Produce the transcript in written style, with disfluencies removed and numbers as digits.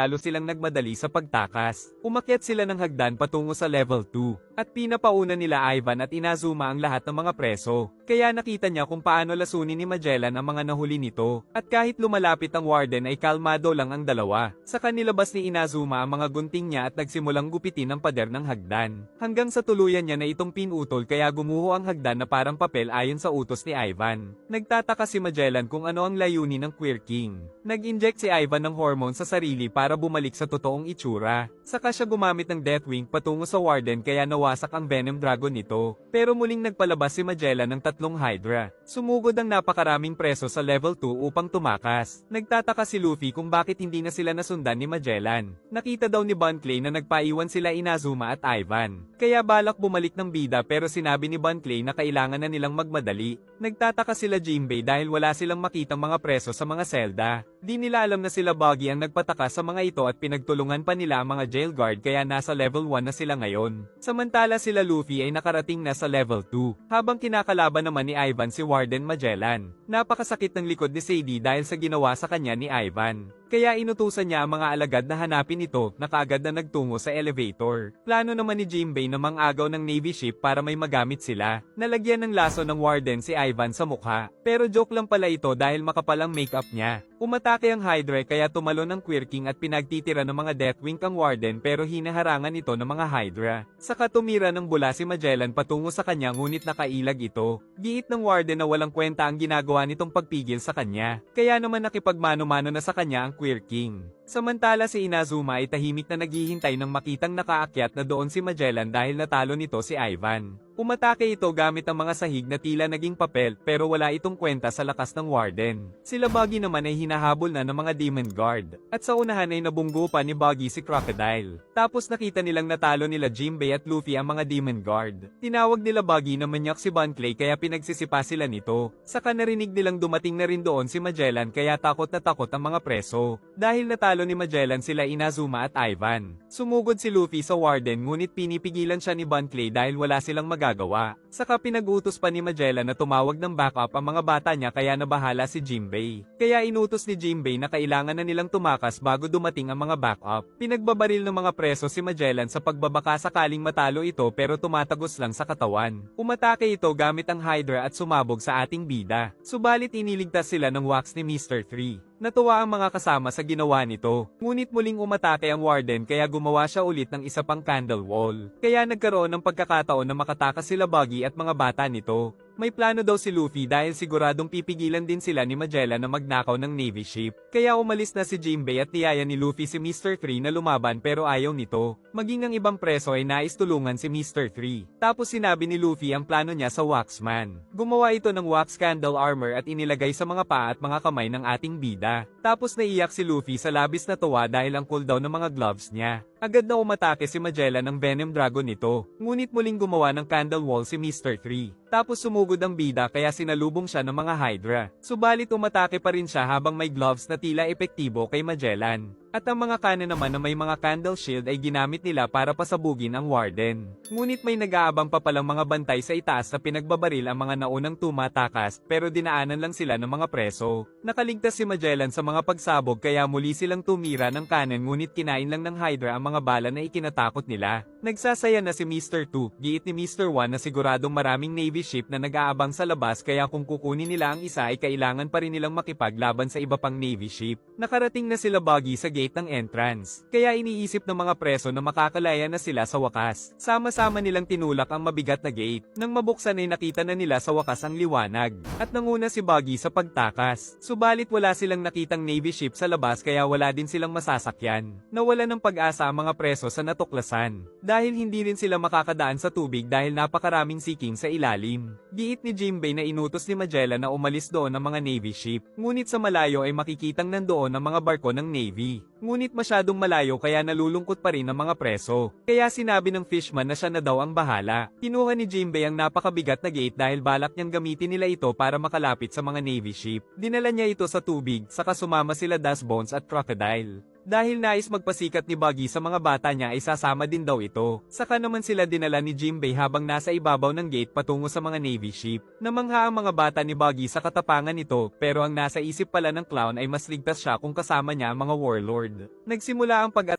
lalo silang nagmadali sa pagtakas. Umakyat sila ng hagdan patungo sa level 2, at pinapauna nila Ivan at Inazuma ang lahat ng mga preso. Kaya nakita niya kung paano lasunin ni Magellan ang mga nahuli nito, at kahit lumalapit ang warden ay kalmado lang ang dalawa. Saka nilabas ni Inazuma ang mga gunting niya at nagsimulang gupitin ang pader ng hagdan. Hanggang sa tuluyan niya na itong pinutol kaya gumuho ang hagdan na parang papel ayon sa utos ni Ivan. Nagtataka si Magellan kung ano ang layunin ng Queer King. Nag-inject si Ivan ng hormone sa sarili para bumalik sa totoong itsura. Saka siya gumamit ng Deathwing patungo sa warden kaya nawasak ang Venom Dragon nito. Pero muling nagpalabas si Magellan ng 3 Hydra. Sumugod ang napakaraming preso sa level 2 upang tumakas. Nagtataka si Luffy kung bakit hindi na sila nasundan ni Magellan. Nakita daw ni Bon Clay na nagpaiwan sila Inazuma at Ivan. Kaya balak bumalik ng bida pero sinabi ni Bon Clay na kailangan na nilang magmadali. Nagtataka sila Jinbei dahil wala silang makitang mga preso sa mga selda. Di nila alam na sila Buggy ang nagpataka sa mga ito at pinagtulungan pa nila ang mga jail guard kaya nasa level 1 na sila ngayon. Samantala sila Luffy ay nakarating na sa level 2, habang kinakalaban naman ni Ivan si Warden Magellan. Napakasakit ng likod ni Sadie dahil sa ginawa sa kanya ni Ivan. Kaya inutusan niya ang mga alagad na hanapin ito na kaagad na nagtungo sa elevator. Plano naman ni Jinbei na mangagaw ng Navy ship para may magamit sila. Nalagyan ng laso ng warden si Ivan sa mukha. Pero joke lang pala ito dahil makapal ang makeup niya. Umatake ang Hydra kaya tumalon ang Queer King at pinagtitira ng mga Deathwing kang warden pero hinaharangan ito ng mga Hydra. Saka tumira ng bula si Magellan patungo sa kanya ngunit nakailag ito. Giit ng warden na walang kwenta ang ginagawa nitong pagpigil sa kanya. Kaya naman nakipagmano-mano na sa kanya ang Queer King. Samantala si Inazuma ay tahimik na naghihintay ng makitang nakaakyat na doon si Magellan dahil natalo nito si Ivan. Umatake ito gamit ang mga sahig na tila naging papel pero wala itong kwenta sa lakas ng warden. Sila Buggy naman ay hinahabol na ng mga Demon Guard. At sa unahan ay nabunggo pa ni Buggy si Crocodile. Tapos nakita nilang natalo nila Jinbei at Luffy ang mga Demon Guard. Tinawag nila Buggy na manyak si Bon Clay kaya pinagsisipa sila nito. Saka narinig nilang dumating na rin doon si Magellan kaya takot na takot ang mga preso. Dahil natalo ni Magellan sila Inazuma at Ivan. Sumugod si Luffy sa warden ngunit pinipigilan siya ni Bon Clay dahil wala silang magagawa. Saka pinag-utos pa ni Magellan na tumawag ng backup ang mga bata niya kaya nabahala si Jinbei. Kaya inutos ni Jinbei na kailangan na nilang tumakas bago dumating ang mga backup. Pinagbabaril ng mga preso si Magellan sa pagbabaka sakaling matalo ito pero tumatagos lang sa katawan. Umatake ito gamit ang Hydra at sumabog sa ating bida. Subalit iniligtas sila ng wax ni Mr. 3. Natuwa ang mga kasama sa ginawa nito. Ngunit muling umatake ang warden kaya gumawa siya ulit ng isa pang candle wall. Kaya nagkaroon ng pagkakataon na makatakas sila Buggy at mga bata nito. May plano daw si Luffy dahil siguradong pipigilan din sila ni Magellan na magnakaw ng Navy ship. Kaya umalis na si Jinbei at niyaya ni Luffy si Mr. 3 na lumaban pero ayaw nito. Maging ang ibang preso ay nais tulungan si Mr. 3. Tapos sinabi ni Luffy ang plano niya sa Waxman. Gumawa ito ng wax candle armor at inilagay sa mga paa at mga kamay ng ating bida. Tapos naiyak si Luffy sa labis na tuwa dahil ang cooldown ng mga gloves niya. Agad na umatake si Magellan ng Venom Dragon nito. Ngunit muling gumawa ng candle wall si Mr. 3. Tapos sumugod ang bida kaya sinalubong siya ng mga Hydra. Subalit umatake pa rin siya habang may gloves na tila epektibo kay Magellan. At ang mga kanan naman na may mga candle shield ay ginamit nila para pasabugin ang warden. Ngunit may nag-aabang pa palang mga bantay sa itaas na pinagbabaril ang mga naunang tumatakas pero dinaanan lang sila ng mga preso. Nakaligtas si Magellan sa mga pagsabog kaya muli silang tumira ng kanan ngunit kinain lang ng Hydra ang mga bala na ikinatakot nila. Nagsasaya na si Mr. 2, giit ni Mr. 1 na siguradong maraming Navy ship na nag-aabang sa labas kaya kung kukunin nila ang isa ay kailangan pa rin nilang makipaglaban sa iba pang Navy ship. Nakarating na sila Buggy sa gate ng entrance. Kaya iniisip ng mga preso na makakalaya na sila sa wakas. Sama-sama nilang tinulak ang mabigat na gate. Nang mabuksan ay nakita na nila sa wakas ang liwanag. At nanguna si Buggy sa pagtakas. Subalit wala silang nakitang Navy ship sa labas kaya wala din silang masasakyan. Nawala ng pag-asa ang mga preso sa natuklasan. Dahil hindi rin sila makakadaan sa tubig dahil napakaraming siking sa ilalim. Giit ni Jinbei na inutos ni Magellan na umalis doon ang mga Navy ship. Ngunit sa malayo ay makikitang nandoon ang mga barko ng Navy. Ngunit masyadong malayo kaya nalulungkot pa rin ang mga preso. Kaya sinabi ng fishman na siya na daw ang bahala. Kinuha ni Jinbei ang napakabigat na gate dahil balak niyang gamitin nila ito para makalapit sa mga Navy ship. Dinala niya ito sa tubig, saka sumama sila Dustbones at Crocodile. Dahil nais magpasikat ni Buggy sa mga bata niya ay sasama din daw ito. Saka naman sila dinala ni Jimbei habang nasa ibabaw ng gate patungo sa mga Navy ship. Namangha ang mga bata ni Buggy sa katapangan nito pero ang nasa isip pala ng clown ay mas ligtas siya kung kasama niya ang mga warlord. Nagsimula ang pag